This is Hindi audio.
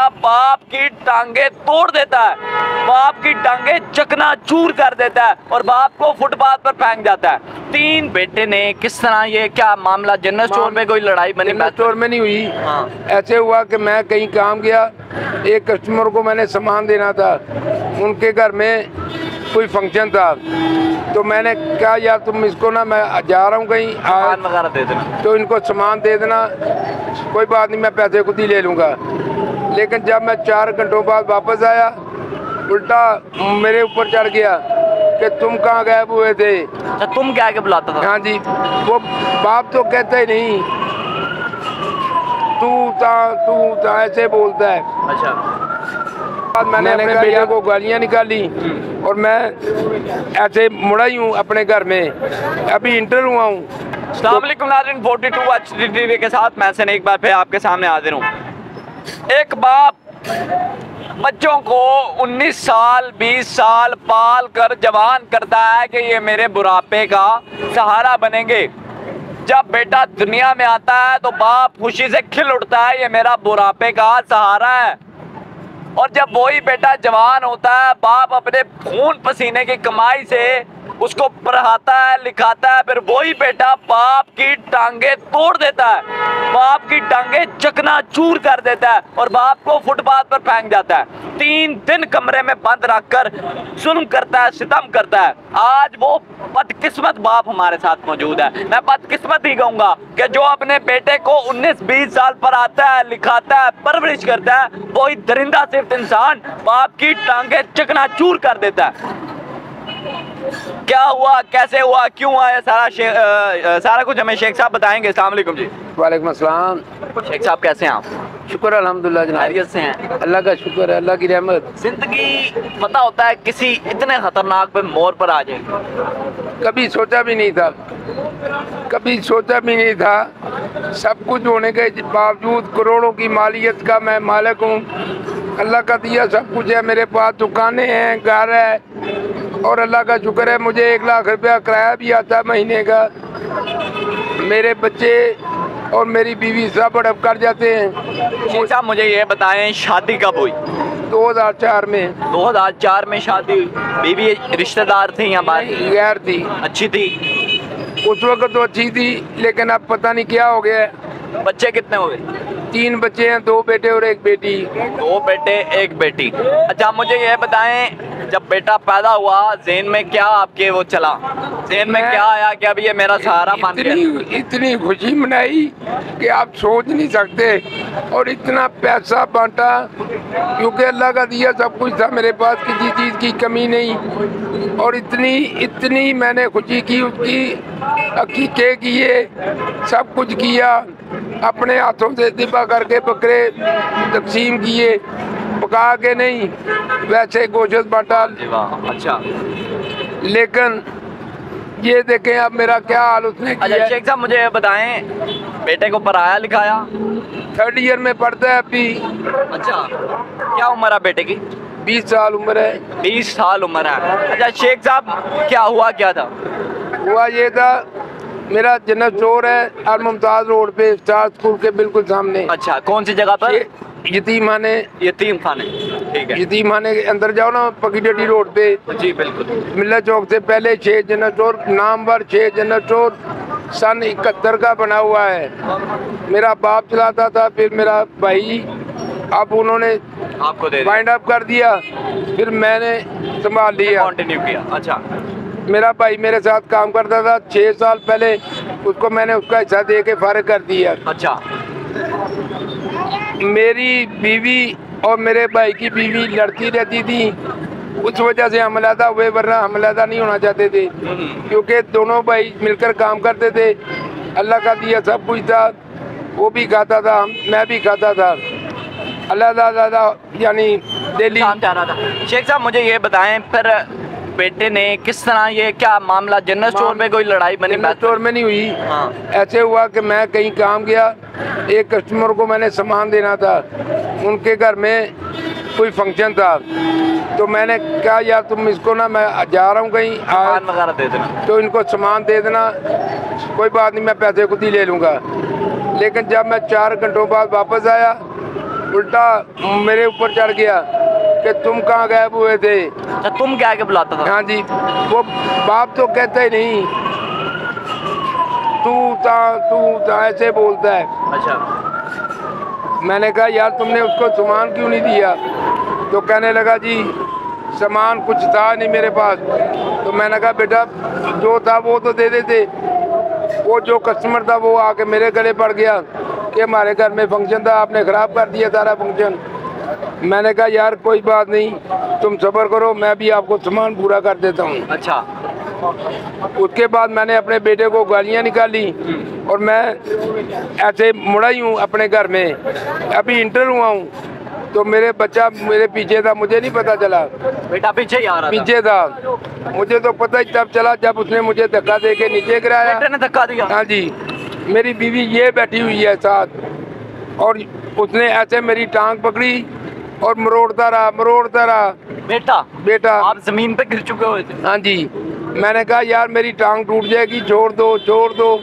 बेटा बाप की टांगे तोड़ देता है, बाप की टांगे चकनाचूर कर देता है और बाप को फुटपाथ पर फेंक जाता है। 3 बेटे ने किस तरह, ये क्या मामला जनरल स्टोर में कोई लड़ाई बनी? जनरल स्टोर में नहीं हुई। हाँ। ऐसे हुआ कि मैं कहीं काम गया, एक कस्टमर को मैंने सामान देना था, उनके घर में कोई फंक्शन था, तो मैंने कहा यार तुम इसको ना, मैं जा रहा हूँ कहीं, सामान वगैरह दे देना, तो इनको सामान दे देना, कोई बात नहीं मैं पैसे खुद ही ले लूँगा। लेकिन जब मैं 4 घंटों बाद वापस आया, उल्टा मेरे ऊपर चढ़ गया कि तुम कहाँ गायब हुए थे। अच्छा, तुम क्या के बुलाता था? हाँ जी, वो बाप तो कहता ही नहीं, तू था ऐसे बोलता है। अच्छा, मैंने अपने बेटे को गालियाँ निकाली और मैं ऐसे मुड़ा ही हूँ अपने घर में, अभी इंटर हुआ हूँ। अस्सलाम वालेकुम नाज़रीन, 42 HD TV के साथ मैं से एक बार फिर आपके सामने हाजिर हूँ। एक बाप बच्चों को 19 साल 20 साल पाल कर जवान करता है कि ये मेरे बुढ़ापे का सहारा बनेंगे। जब बेटा दुनिया में आता है तो बाप खुशी से खिल उठता है, ये मेरा बुढ़ापे का सहारा है। और जब वही बेटा जवान होता है, बाप अपने खून पसीने की कमाई से उसको पढ़ाता है लिखाता है, फिर वही बेटा बाप की टांगे तोड़ देता है, बाप की टांगे चकनाचूर कर देता है और बाप को फुटपाथ पर फेंक जाता है। 3 दिन कमरे में बंद रखकर जुल्म करता है, सितम करता है। आज वो बदकिस्मत बाप हमारे साथ मौजूद है। मैं बदकिस्मत ही कहूँगा कि जो अपने बेटे को 19-20 साल पर आता है, लिखाता है, परवरिश करता है, वही दरिंदा सिर्फ इंसान बाप की टांगे चकनाचूर कर देता है। क्या हुआ, कैसे हुआ, क्यों हुआ, ये सारा कुछ हमें शेख साहब बताएंगे। अस्सलाम वालेकुम जी। वालेकुम अस्सलाम। शेख साहब कैसे हैं आप? शुक्र अल्हम्दुलिल्लाह जनाब, खैरियत से हैं? अल्लाह का शुक्र है, अल्लाह की रहमत। जिंदगी पता होता है किसी इतने खतरनाक पे मोड़ पर आ जाए, कभी सोचा भी नहीं था, कभी सोचा भी नहीं था। सब कुछ होने के बावजूद, करोड़ों की मालियत का मैं मालिक हूँ, अल्लाह का दिया सब कुछ है मेरे पास, दुकानें हैं, घर है, और अल्लाह का शुक्र है मुझे 1 लाख रुपया किराया भी आता है महीने का। मेरे बच्चे और मेरी बीवी सब अड़प कर जाते हैं। शेख साहब मुझे ये बताएं, शादी कब हुई? 2004 में। 2004 में शादी हुई। बीवी रिश्तेदार थी या बात? गैर थी। अच्छी थी उस वक्त तो अच्छी थी, लेकिन अब पता नहीं क्या हो गया। बच्चे कितने हुए? 3 बच्चे हैं, 2 बेटे और 1 बेटी। 2 बेटे 1 बेटी। अच्छा मुझे ये बताएं, जब बेटा पैदा हुआ ज़हन में क्या आपके वो चला, ज़हन में क्या आया कि अब ये मेरा सहारा बन गया? इतनी खुशी मनाई कि आप सोच नहीं सकते, और इतना पैसा बांटा, क्योंकि अल्लाह का दिया सब कुछ था मेरे पास, किसी चीज़ की कमी नहीं। और इतनी मैंने खुशी की, उसकी अकीके किए, सब कुछ किया, अपने हाथों से दिबा करके बकरे तकसीम किए, पका के नहीं, वैसे गोश्त बांटा। अच्छा, लेकिन ये देखें अब मेरा क्या हाल उसने किया। अच्छा शेख साहब मुझे ये बताएं, बेटे को पढ़ाया लिखाया? 3rd ईयर में पढ़ता है अभी। अच्छा, क्या उम्र है बेटे की? 20 साल उम्र है। 20 साल उम्र है। अच्छा शेख साहब क्या हुआ, क्या था? हुआ ये था, मेरा जनरल स्टोर है और मुमताज रोड पे, स्टार स्कूल के बिल्कुल सामने। अच्छा, कौन सी जगह पर? यतीम खाने। यतीम खाने, ठीक है। यतीम खाने के अंदर जाओ ना, पकीडडी रोड पे। जी बिल्कुल। मिल्ला चौक से पहले 6 जनरल स्टोर, नामवर 6 जनरल स्टोर, सन 71 का बना हुआ है। मेरा बाप चलाता था, फिर मेरा भाई, अब उन्होंने आपको दे वाइंड अप कर दिया, फिर मैंने संभाल लिया, कंटिन्यू किया। अच्छा, मेरा भाई मेरे साथ काम करता था 6 साल पहले, उसको मैंने उसका हिस्सा दे के फारिग कर दिया। अच्छा, मेरी बीवी और मेरे भाई की बीवी लड़ती रहती थी, उस वजह से हम अलहदा हुए, वरना हम अलहदा नहीं होना चाहते थे, क्योंकि दोनों भाई मिलकर काम करते थे। अल्लाह का दिया सब कुछ था, वो भी खाता था, मैं भी खाता था, अलहदा यानी डेली। शेख साहब मुझे ये बताएं, फिर बेटे ने किस तरह, ये क्या मामला जनरल स्टोर में कोई लड़ाई बनी? जनरल स्टोर में नहीं हुई। हाँ। ऐसे हुआ कि मैं कहीं काम गया, एक कस्टमर को मैंने सामान देना था, उनके घर में कोई फंक्शन था, तो मैंने कहा यार तुम इसको ना, मैं जा रहा हूँ कहीं, सामान वगैरह दे देना, तो इनको सामान दे देना, कोई बात नहीं मैं पैसे खुद ही ले लूँगा। लेकिन जब मैं 4 घंटों बाद वापस आया, उल्टा मेरे ऊपर चढ़ गया कि तुम कहाँ गायब हुए थे। अच्छा, तुम क्या के बुलाता था? हाँ जी, वो बाप तो कहता ही नहीं, तू था ऐसे बोलता है। अच्छा, मैंने कहा यार तुमने उसको सामान क्यों नहीं दिया? तो कहने लगा जी सामान कुछ था नहीं मेरे पास। तो मैंने कहा बेटा जो था वो तो दे देते। वो जो कस्टमर था वो आके मेरे गले पड़ गया कि हमारे घर में फंक्शन था, आपने ख़राब कर दिया सारा फंक्शन। मैंने कहा यार कोई बात नहीं, तुम सब्र करो, मैं भी आपको सामान पूरा कर देता हूँ। अच्छा। उसके बाद मैंने अपने बेटे को गालियाँ निकाली और मैं ऐसे मुड़ा ही हूँ अपने घर में। अभी इंटर हुआ हूँ तो मेरे बच्चा मेरे पीछे था, मुझे नहीं पता चला। बेटा पीछे ही आ रहा था? पीछे था, मुझे तो पता ही तब चला जब उसने मुझे धक्का दे के नीचे गिराया। बेटे ने धक्का दिया? हाँ जी, मेरी बीवी ये बैठी हुई है साथ और उसने ऐसे मेरी टांग पकड़ी और मरोड़ता रहा। बेटा आप जमीन पे गिर चुके हुए थे? हाँ जी, मैंने कहा यार मेरी टांग टूट जाएगी, छोड़ दो।